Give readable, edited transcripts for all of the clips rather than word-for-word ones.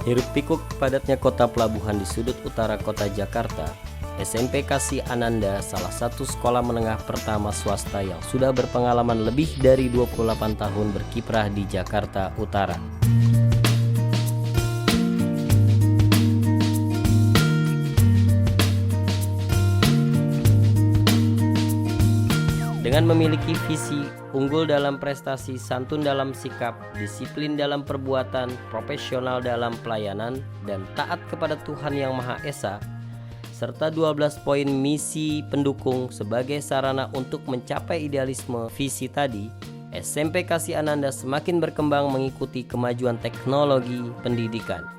Hiruk-pikuk padatnya kota pelabuhan di sudut utara kota Jakarta, SMP Kasih Ananda salah satu sekolah menengah pertama swasta yang sudah berpengalaman lebih dari 28 tahun berkiprah di Jakarta Utara. Dengan memiliki visi unggul dalam prestasi, santun dalam sikap, disiplin dalam perbuatan, profesional dalam pelayanan, dan taat kepada Tuhan Yang Maha Esa, serta 12 poin misi pendukung sebagai sarana untuk mencapai idealisme visi tadi, SMP Kasih Ananda semakin berkembang mengikuti kemajuan teknologi pendidikan.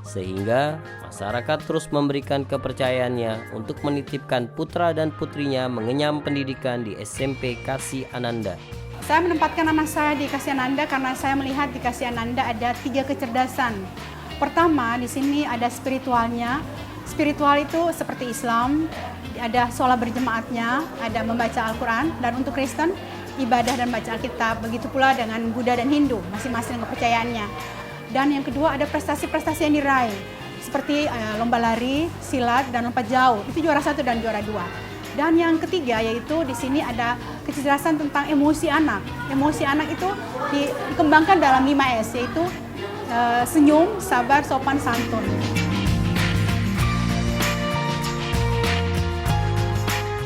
Sehingga masyarakat terus memberikan kepercayaannya untuk menitipkan putra dan putrinya mengenyam pendidikan di SMP Kasih Ananda. Saya menempatkan anak saya di Kasih Ananda karena saya melihat di Kasih Ananda ada 3 kecerdasan. Pertama, di sini ada spiritualnya. Spiritual itu seperti Islam, ada sholat berjemaatnya, ada membaca Al-Quran, dan untuk Kristen, ibadah dan baca Alkitab. Begitu pula dengan Buddha dan Hindu, masing-masing kepercayaannya. Dan yang kedua ada prestasi-prestasi yang diraih, seperti lomba lari, silat, dan lompat jauh. Itu juara 1 dan juara 2. Dan yang ketiga yaitu di sini ada kecerdasan tentang emosi anak. Emosi anak itu dikembangkan dalam 5S, yaitu senyum, sabar, sopan, santun.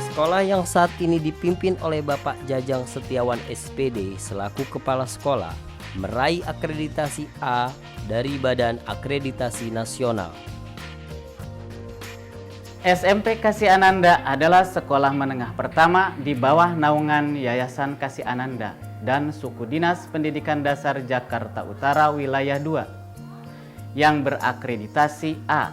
Sekolah yang saat ini dipimpin oleh Bapak Jajang Setiawan SPD selaku Kepala Sekolah meraih akreditasi A dari Badan Akreditasi Nasional. SMP Kasih Ananda adalah sekolah menengah pertama di bawah naungan Yayasan Kasih Ananda dan Suku Dinas Pendidikan Dasar Jakarta Utara Wilayah 2 yang berakreditasi A.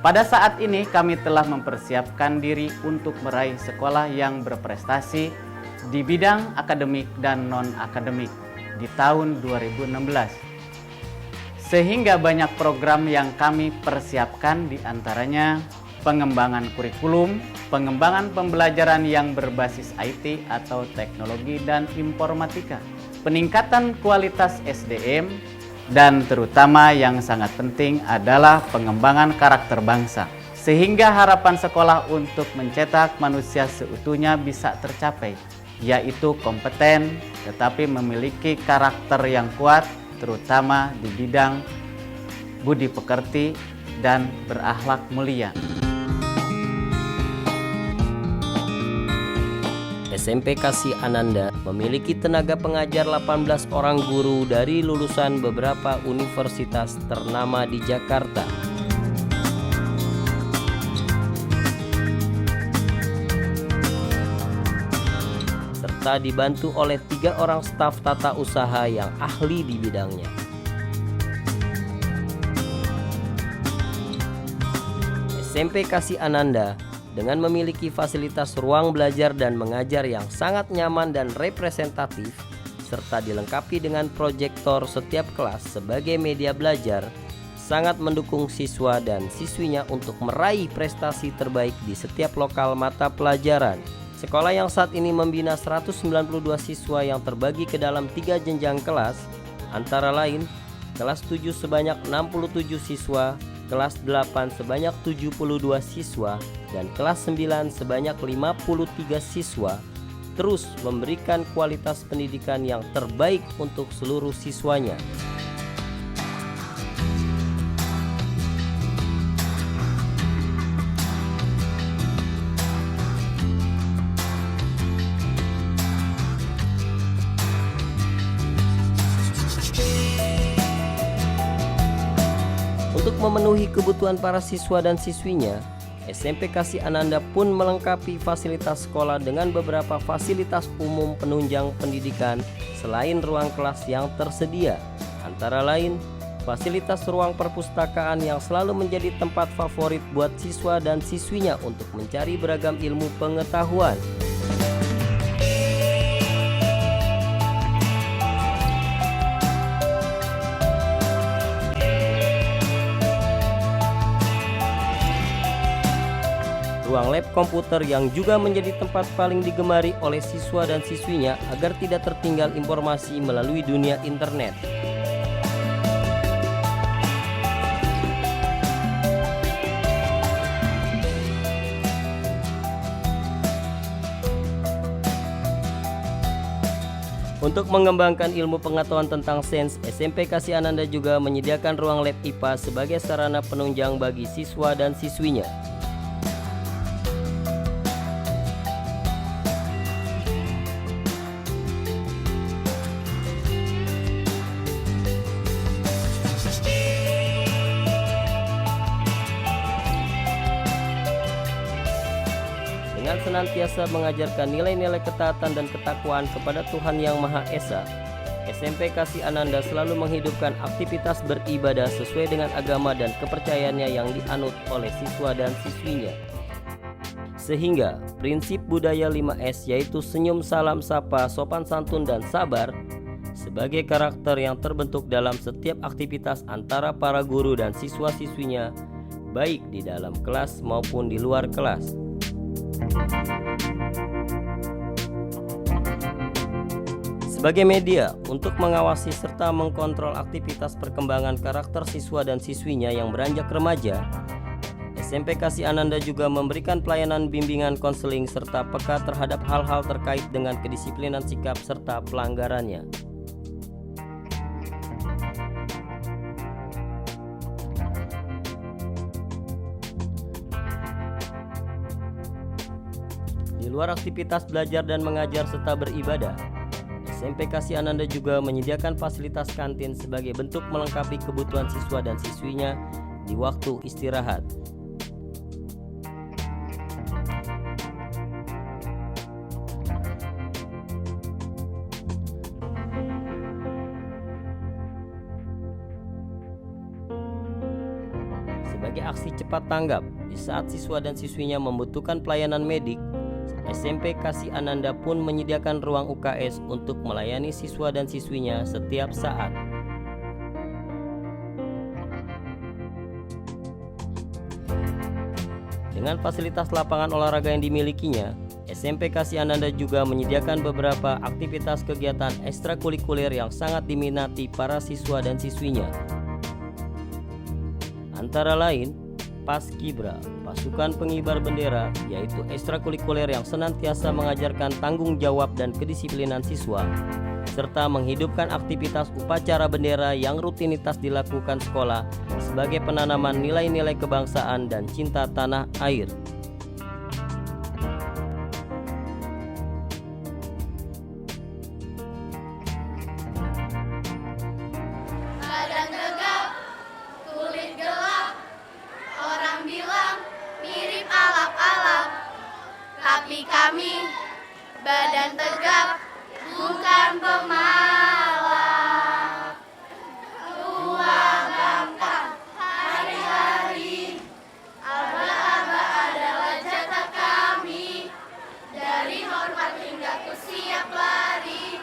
Pada saat ini kami telah mempersiapkan diri untuk meraih sekolah yang berprestasi di bidang akademik dan non-akademik di tahun 2016. Sehingga banyak program yang kami persiapkan, diantaranya pengembangan kurikulum, pengembangan pembelajaran yang berbasis IT atau teknologi dan informatika, peningkatan kualitas SDM, dan terutama yang sangat penting adalah pengembangan karakter bangsa. Sehingga harapan sekolah untuk mencetak manusia seutuhnya bisa tercapai, yaitu kompeten tetapi memiliki karakter yang kuat, terutama di bidang budi pekerti dan berakhlak mulia. SMP Kasih Ananda memiliki tenaga pengajar 18 orang guru dari lulusan beberapa universitas ternama di Jakarta. Serta dibantu oleh 3 orang staf tata usaha yang ahli di bidangnya. SMP Kasih Ananda dengan memiliki fasilitas ruang belajar dan mengajar yang sangat nyaman dan representatif, serta dilengkapi dengan proyektor setiap kelas sebagai media belajar, sangat mendukung siswa dan siswinya untuk meraih prestasi terbaik di setiap lokal mata pelajaran. Sekolah yang saat ini membina 192 siswa yang terbagi ke dalam 3 jenjang kelas, antara lain kelas 7 sebanyak 67 siswa, kelas 8 sebanyak 72 siswa, dan kelas 9 sebanyak 53 siswa, terus memberikan kualitas pendidikan yang terbaik untuk seluruh siswanya. Untuk memenuhi kebutuhan para siswa dan siswinya, SMP Kasih Ananda pun melengkapi fasilitas sekolah dengan beberapa fasilitas umum penunjang pendidikan selain ruang kelas yang tersedia, antara lain fasilitas ruang perpustakaan yang selalu menjadi tempat favorit buat siswa dan siswinya untuk mencari beragam ilmu pengetahuan. Ruang lab komputer yang juga menjadi tempat paling digemari oleh siswa dan siswinya agar tidak tertinggal informasi melalui dunia internet. Untuk mengembangkan ilmu pengetahuan tentang sains, SMP Kasih Ananda juga menyediakan ruang lab IPA sebagai sarana penunjang bagi siswa dan siswinya. Dengan senantiasa mengajarkan nilai-nilai ketaatan dan ketakwaan kepada Tuhan Yang Maha Esa, SMP Kasih Ananda selalu menghidupkan aktivitas beribadah sesuai dengan agama dan kepercayaannya yang dianut oleh siswa dan siswinya. Sehingga prinsip budaya 5S yaitu senyum, salam, sapa, sopan santun, dan sabar sebagai karakter yang terbentuk dalam setiap aktivitas antara para guru dan siswa-siswinya, baik di dalam kelas maupun di luar kelas. Sebagai media untuk mengawasi serta mengkontrol aktivitas perkembangan karakter siswa dan siswinya yang beranjak remaja, SMP Kasih Ananda juga memberikan pelayanan bimbingan konseling serta peka terhadap hal-hal terkait dengan kedisiplinan sikap serta pelanggarannya. Di luar aktivitas belajar dan mengajar serta beribadah, SMP Kasih Ananda juga menyediakan fasilitas kantin sebagai bentuk melengkapi kebutuhan siswa dan siswinya di waktu istirahat. Sebagai aksi cepat tanggap di saat siswa dan siswinya membutuhkan pelayanan medik, SMP Kasih Ananda pun menyediakan ruang UKS untuk melayani siswa dan siswinya setiap saat. Dengan fasilitas lapangan olahraga yang dimilikinya, SMP Kasih Ananda juga menyediakan beberapa aktivitas kegiatan ekstrakurikuler yang sangat diminati para siswa dan siswinya. Antara lain, Paskibra, pasukan pengibar bendera, yaitu ekstrakurikuler yang senantiasa mengajarkan tanggung jawab dan kedisiplinan siswa, serta menghidupkan aktivitas upacara bendera yang rutinitas dilakukan sekolah sebagai penanaman nilai-nilai kebangsaan dan cinta tanah air. Badan tegap, kulit gelap, orang bilang mirip alap-alap, tapi kami badan tegap, bukan pemalap. Tua bangka, hari-hari, aba-aba adalah jatah kami. Dari hormat hingga ku siap lari,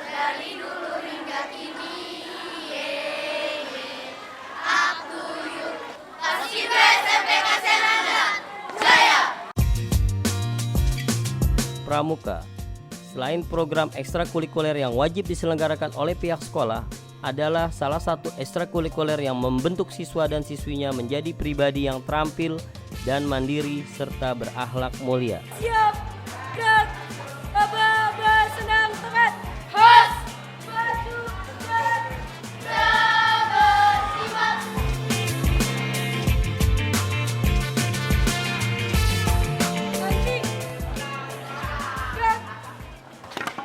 dari dulu hingga kini. Up to you, Paskibra SMP Kasih Ananda, Jaya! Pramuka. Selain program ekstrakurikuler yang wajib diselenggarakan oleh pihak sekolah, adalah salah satu ekstrakurikuler yang membentuk siswa dan siswinya menjadi pribadi yang terampil dan mandiri serta berakhlak mulia. Siap, gerak, aba-aba senang tekat, hos, batu, gerak, sabar, simak. Mancing, gerak,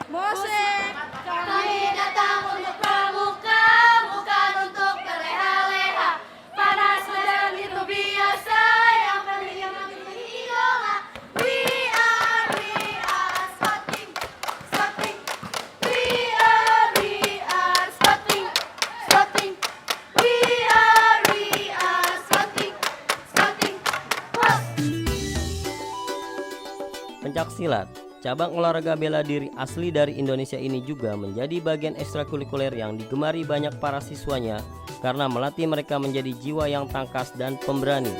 Mosek. Kami datang untuk pramuka, bukan untuk berleha-leha. Panas medan itu biasa, yang penting yang idola. We are spotting, spotting. We are spotting, spotting. We are spotting, spotting. Hos. Pencaksilat, cabang olahraga bela diri asli dari Indonesia ini juga menjadi bagian ekstrakurikuler yang digemari banyak para siswanya karena melatih mereka menjadi jiwa yang tangkas dan pemberani.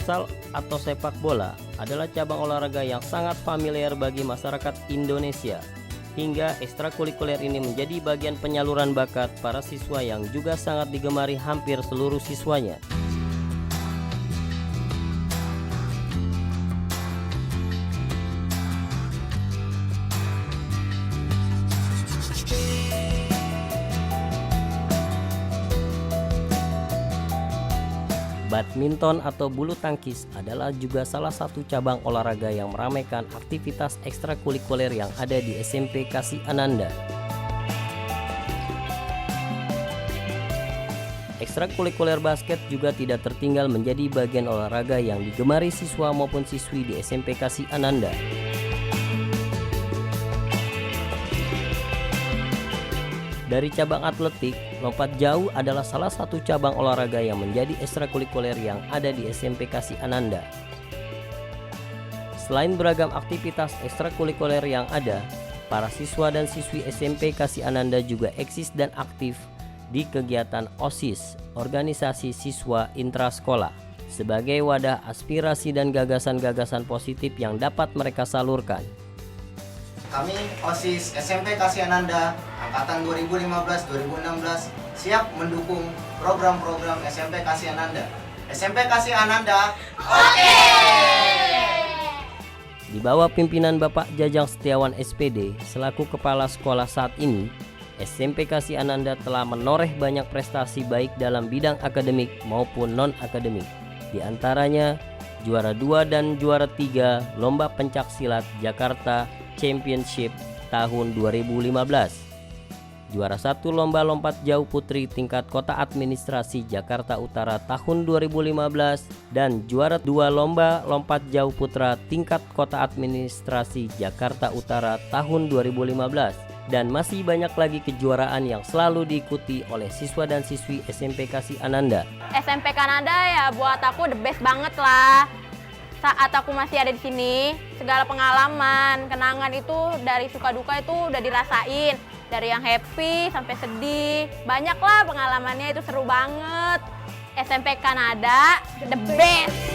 Futsal atau sepak bola adalah cabang olahraga yang sangat familiar bagi masyarakat Indonesia. Hingga ekstrakurikuler ini menjadi bagian penyaluran bakat para siswa yang juga sangat digemari hampir seluruh siswanya. Badminton atau bulu tangkis adalah juga salah satu cabang olahraga yang meramaikan aktivitas ekstrakurikuler yang ada di SMP Kasih Ananda. Ekstrakurikuler basket juga tidak tertinggal menjadi bagian olahraga yang digemari siswa maupun siswi di SMP Kasih Ananda. Dari cabang atletik, lompat jauh adalah salah satu cabang olahraga yang menjadi ekstrakurikuler yang ada di SMP Kasih Ananda. Selain beragam aktivitas ekstrakurikuler yang ada, para siswa dan siswi SMP Kasih Ananda juga eksis dan aktif di kegiatan OSIS, Organisasi Siswa Intrasekolah, sebagai wadah aspirasi dan gagasan-gagasan positif yang dapat mereka salurkan. Kami OSIS SMP Kasih Ananda angkatan 2015-2016 siap mendukung program-program SMP Kasih Ananda. SMP Kasih Ananda, oke! Di bawah pimpinan Bapak Jajang Setiawan SPD selaku kepala sekolah saat ini, SMP Kasih Ananda telah menoreh banyak prestasi baik dalam bidang akademik maupun non-akademik. Di antaranya juara 2 dan juara 3 Lomba Pencak Silat Jakarta Championship tahun 2015. Juara 1 Lomba Lompat Jauh Putri tingkat Kota Administrasi Jakarta Utara tahun 2015 dan juara 2 Lomba Lompat Jauh Putra tingkat Kota Administrasi Jakarta Utara tahun 2015. Dan masih banyak lagi kejuaraan yang selalu diikuti oleh siswa dan siswi SMP Kasih Ananda. SMP Kanada ya buat aku the best banget lah. Saat aku masih ada di sini, segala pengalaman, kenangan itu dari suka duka itu udah dirasain. Dari yang happy sampai sedih, banyak lah pengalamannya, itu seru banget. SMP Kanada the best.